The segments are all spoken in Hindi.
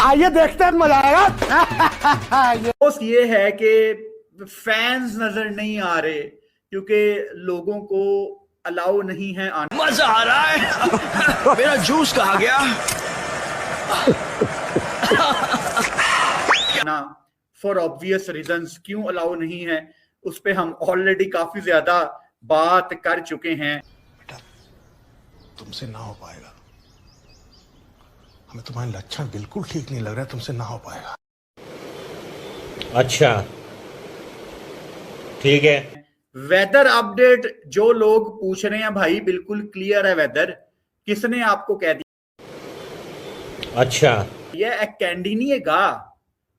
आइए देखते हैं, मजा आएगा। दोस्त ये है कि फैंस नजर नहीं आ रहे क्योंकि लोगों को अलाउ नहीं है आना। मजा आ रहा है। मेरा जूस कहाँ गया? फॉर ऑब्वियस रीजंस क्यों अलाउ नहीं है उस पे हम ऑलरेडी काफी ज्यादा बात कर चुके हैं। बेटा तुमसे ना हो पाएगा, हमें तुम्हारे लक्षण बिल्कुल ठीक नहीं लग रहा है, तुमसे ना हो पाएगा। अच्छा ठीक है। वेदर अपडेट जो लोग पूछ रहे हैं भाई बिल्कुल क्लियर है वेदर। किसने आपको कह दिया? अच्छा ये एक कैंडी नहीं है गा,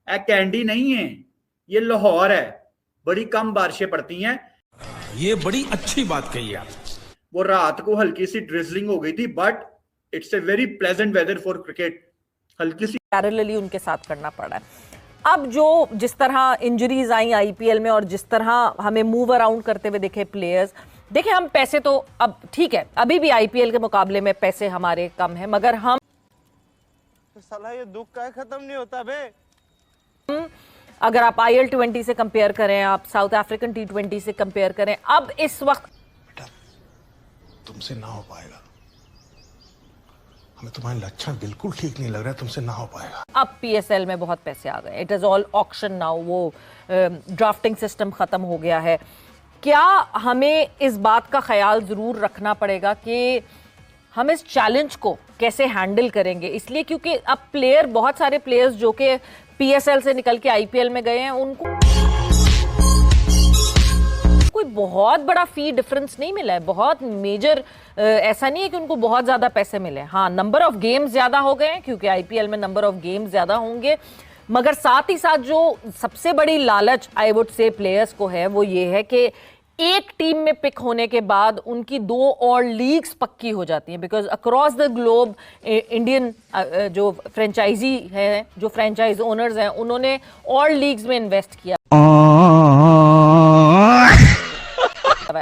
एक कैंडी नहीं है, ये लाहौर है। बड़ी कम बारिशें पड़ती हैं। ये बड़ी अच्छी बात कही आप। वो रात को हल्की सी ड्रिजलिंग हो गई थी but it's a very pleasant weather for cricket. हल्की सी पैरेलली उनके साथ करना पड़ा है। अब जो जिस तरह इंजरीज आई आईपीएल में और जिस तरह हमें मूव अराउंड करते हुए देखे प्लेयर्स, देखे हम पैसे तो अब ठीक है, अभी भी आईपीएल के मुकाबले में पैसे हमारे कम है, मगर हम साला ये दुख का खत्म नहीं होता बे। अगर आप IL-20 से कंपेयर करें, आप साउथ अफ्रीकन T20 से कंपेयर करें, अब इस वक्त बेटा तुमसे ना हो पाएगा, हमें तुम्हारे लक्षण बिल्कुल ठीक नहीं लग रहा है, तुमसे ना हो पाएगा। अब PSL में बहुत पैसे आ गए, it is all auction now, वो ड्राफ्टिंग सिस्टम खत्म हो गया है। क्या हमें इस बात का ख्याल जरूर रखना पड़ेगा कि हम इस चैलेंज को कैसे हैंडल करेंगे, इसलिए क्योंकि अब प्लेयर, बहुत सारे प्लेयर्स जो कि PSL से निकल के IPL में गए हैं, उनको कोई बहुत बड़ा फी डिफरेंस नहीं मिला है, बहुत मेजर ऐसा नहीं है कि उनको बहुत ज्यादा पैसे मिले। हाँ, नंबर ऑफ गेम्स ज्यादा हो गए हैं क्योंकि IPL में नंबर ऑफ गेम्स ज्यादा होंगे, मगर साथ ही साथ जो सबसे बड़ी लालच आई वुड से प्लेयर्स को है वो ये है कि एक टीम में पिक होने के बाद उनकी 2 और लीग्स पक्की हो जाती हैं, because across the globe Indian जो फ्रेंचाइजी है, जो फ्रेंचाइज ओनर्स हैं, उन्होंने और लीग्स में इन्वेस्ट किया।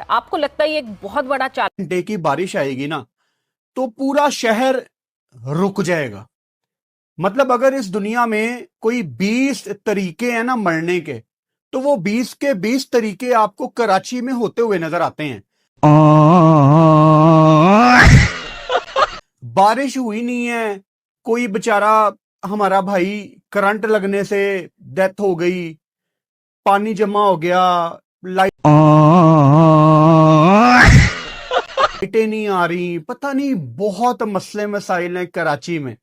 आपको लगता है ये एक बहुत बड़ा चैलेंज? घंटे की बारिश आएगी ना तो पूरा शहर रुक जाएगा। मतलब अगर इस दुनिया में कोई 20 तरीके हैं ना मरने के, तो वो 20 के 20 तरीके आपको कराची में होते हुए नजर आते हैं। बारिश हुई नहीं है, कोई बेचारा हमारा भाई करंट लगने से डेथ हो गई, पानी जमा हो गया, लाइटें नहीं आ रही, पता नहीं बहुत मसले मसाइल हैं कराची में।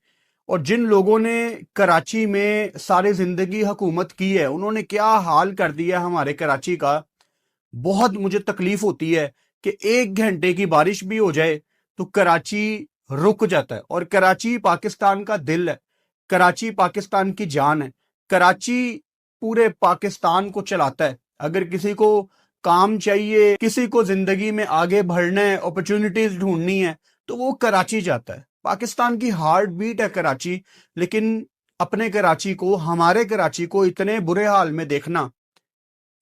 और जिन लोगों ने कराची में सारी जिंदगी हुकूमत की है, उन्होंने क्या हाल कर दिया हमारे कराची का। बहुत मुझे तकलीफ होती है कि 1 घंटे की बारिश भी हो जाए तो कराची रुक जाता है। और कराची पाकिस्तान का दिल है, कराची पाकिस्तान की जान है, कराची पूरे पाकिस्तान को चलाता है। अगर किसी को काम चाहिए, किसी को जिंदगी में आगे बढ़ना है, अपॉर्चुनिटीज ढूंढनी है, तो वो कराची जाता है। पाकिस्तान की हार्ट बीट है कराची, लेकिन अपने कराची को, हमारे कराची को इतने बुरे हाल में देखना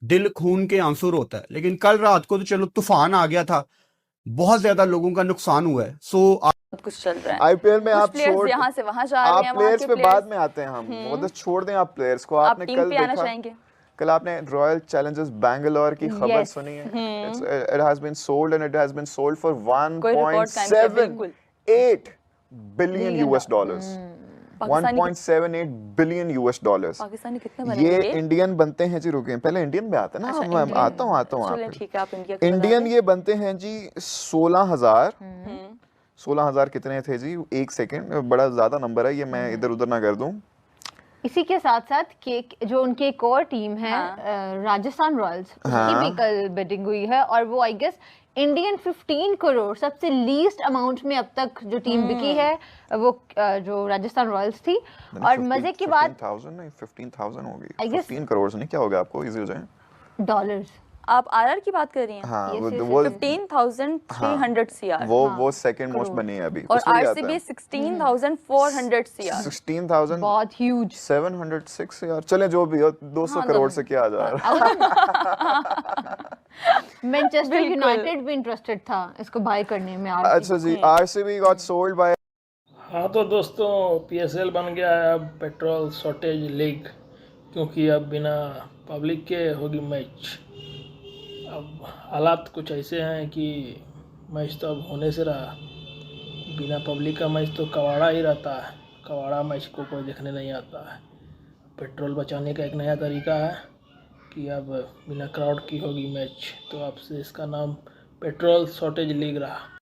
दिल खून के आंसू होता है। लेकिन कल रात को तो चलो तूफान आ गया था, बहुत ज्यादा लोगों का नुकसान हुआ है। सो कुछ चल रहा है आईपीएल में, आप छोड़ यहाँ से वहाँ जा रहे हैं, आप प्लेयर्स पे बाद में आते हैं हम, मतलब छोड़ दें आप प्लेयर्स को। आपने कल देखा, कल आपने रॉयल चैलेंजर्स बैंगलोर की खबर सुनी है? It has been sold and it has been sold for 1.78 billion US dollars. 1.78 billion US dollars. Pakistani कितने बनेंगे? ये इंडियन बनते हैं जी, रुके पहले इंडियन में आता है ना। अच्छा, मैं आता हूँ ठीक है, आप इंडियन ये बनते हैं जी 16,000 कितने थे जी? 1 सेकेंड, बड़ा ज्यादा नंबर है ये, मैं इधर उधर ना कर दूं। इसी के साथ साथ जो उनकी एक और टीम है राजस्थान रॉयल्स, उसकी भी कल बिडिंग हुई है और वो आई गेस इंडियन 15 करोड़, सबसे लीस्ट अमाउंट में अब तक जो टीम बिकी है वो जो राजस्थान रॉयल्स थी। और मजे की बात 15,000 होगी, 15 करोड़ से नहीं, क्या होगा आपको इजी हो जाए डॉलर्स। आप RR की बात कर रही हैं? हाँ, वो 15,300 CR, वो सेकंड मोस्ट बनी है अभी। और RCB 16,400 CR, 16,000 बहुत ह्यूज। 706 यार, चले जो भी हो, 200 करोड़ से क्या आ जा रहा। मैनचेस्टर यूनाइटेड भी इंटरेस्टेड था इसको बाय करने में। अच्छा जी, RCB गॉट सोल्ड बाय हाँ तो दोस्तों, PSL बन गया है अब पेट्रोल शॉर्टेज लीग, क्योंकि अब बिना पब्लिक के होगी मैच। अब हालात कुछ ऐसे हैं कि मैच तो अब होने से रहा, बिना पब्लिक का मैच तो कवाड़ा ही रहता है, कवाड़ा मैच को कोई देखने नहीं आता है। पेट्रोल बचाने का एक नया तरीका है कि अब बिना क्राउड की होगी मैच, तो अब से इसका नाम पेट्रोल शॉर्टेज लीग रहा।